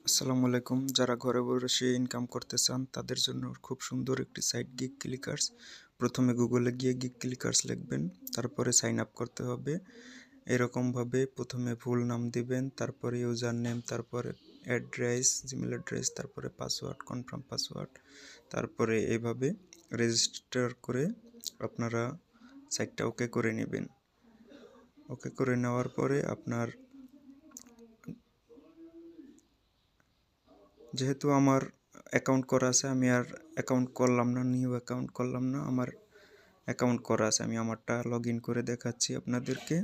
আসসালামু আলাইকুম। যারা ঘরে বসে ইনকাম করতে চান তাদের জন্য খুব সুন্দর একটি সাইট গিগ ক্লিকার্স। প্রথমে গুগলে গিয়ে গিগ ক্লিকার্স লিখবেন, তারপরে সাইন আপ করতে হবে। এরকমভাবে প্রথমে ফুল নাম দিবেন, তারপরে ইউজার নেম, তারপরে অ্যাড্রেস, জিমেল অ্যাড্রেস, তারপরে পাসওয়ার্ড, কনফার্ম পাসওয়ার্ড, তারপরে এভাবে রেজিস্টার করে আপনারা সাইটটা ওকে করে নেবেন। ওকে করে নেওয়ার পরে আপনার যেহেতু আমার অ্যাকাউন্ট করা আছে, আমি আর অ্যাকাউন্ট করলাম না, নিউ অ্যাকাউন্ট করলাম না, আমার অ্যাকাউন্ট করা আছে। আমি আমারটা লগ ইন করে দেখাচ্ছি আপনাদেরকে।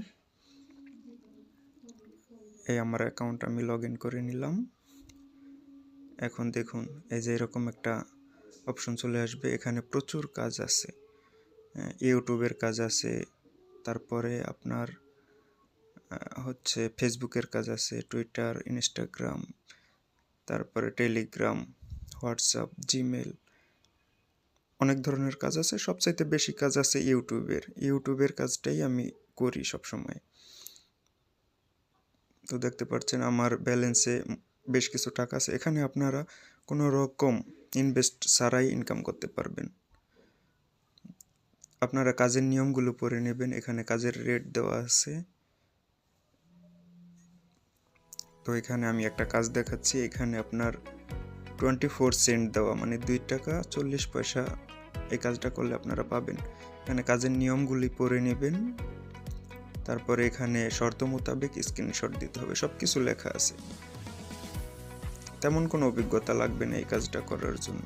এই আমার অ্যাকাউন্ট আমি লগ ইন করে নিলাম। এখন দেখুন, এই যে এরকম একটা অপশন চলে আসবে। এখানে প্রচুর কাজ আছে, ইউটিউবের কাজ আছে, তারপরে আপনার ফেসবুকের কাজ আছে, টুইটার, ইনস্টাগ্রাম, তারপরে টেলিগ্রাম, হোয়াটসঅ্যাপ, জিমেল, অনেক ধরনের কাজ আছে। সবচাইতে বেশি কাজ আছে ইউটিউবের কাজটাই আমি করি সবসময়। তো দেখতে পাচ্ছেন আমার ব্যালেন্সে বেশ কিছু টাকা আছে। এখানে আপনারা কোনো রকম ইনভেস্ট ছাড়াই ইনকাম করতে পারবেন। আপনারা কাজের নিয়মগুলো পড়ে নেবেন, এখানে কাজের রেট দেওয়া আছে। তো এখানে আমি একটা কাজ দেখাচ্ছি। এখানে আপনার 24 সেন্ট দেওয়া, মানে 2 টাকা 40 পয়সা। এই কাজটা করলে আপনারা পাবেন। এখানে কাজের নিয়মগুলি পড়ে নেবেন, তারপরে এখানে শর্ত মোতাবেক স্ক্রিনশট দিতে হবে। সব কিছু লেখা আছে, তেমন কোনো অভিজ্ঞতা লাগবে না এই কাজটা করার জন্য।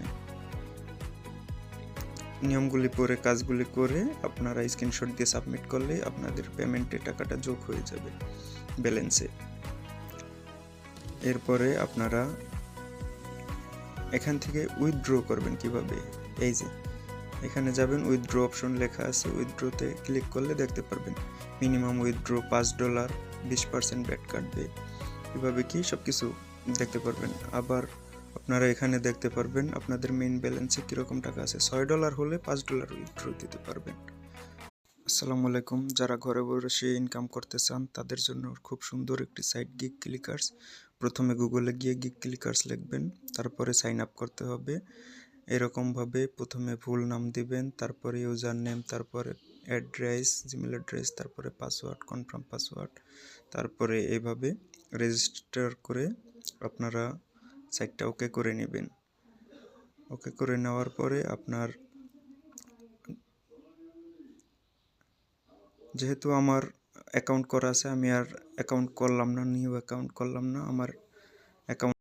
নিয়মগুলি পড়ে কাজগুলি করে আপনারা স্ক্রিনশট দিয়ে সাবমিট করলে আপনাদের পেমেন্টে টাকাটা যোগ হয়ে যাবে ব্যালেন্সে। এরপরে আপনারা এখান থেকে উইথড্র করবেন কিভাবে। এই যে এখানে যাবেন, উইথড্র অপশন লেখা আছে, উইথড্রতে ক্লিক করলে দেখতে পারবেন মিনিমাম উইথড্র $5, 20% ব্যাট কাটবে, এভাবে কি সব কিছু দেখতে পারবেন। আবার আপনারা এখানে দেখতে পারবেন আপনাদের মেইন ব্যালেন্সে কীরকম টাকা আছে। $6 হলে $5 উইথড্র দিতে পারবেন। আসসালামু আলাইকুম। যারা ঘরে বসে ইনকাম করতে চান তাদের জন্য খুব সুন্দর একটি সাইট গিগ ক্লিকার্স। প্রথমে গুগলে গিয়ে গিগ ক্লিকার্স লিখবেন, তারপরে সাইন আপ করতে হবে। এরকমভাবে প্রথমে ফুল নাম দিবেন, তারপরে ইউজার নেম, তারপরে অ্যাড্রেস, জিমেল অ্যাড্রেস, তারপরে পাসওয়ার্ড, কনফার্ম পাসওয়ার্ড, তারপরে এইভাবে রেজিস্টার করে আপনারা সাইটটা ওকে করে নেবেন। ওকে করে নেওয়ার পরে আপনার যেহেতু আমার অ্যাকাউন্ট করা আছে, আমি আর অ্যাকাউন্ট করলাম না, নিউ অ্যাকাউন্ট করলাম না, আমার অ্যাকাউন্ট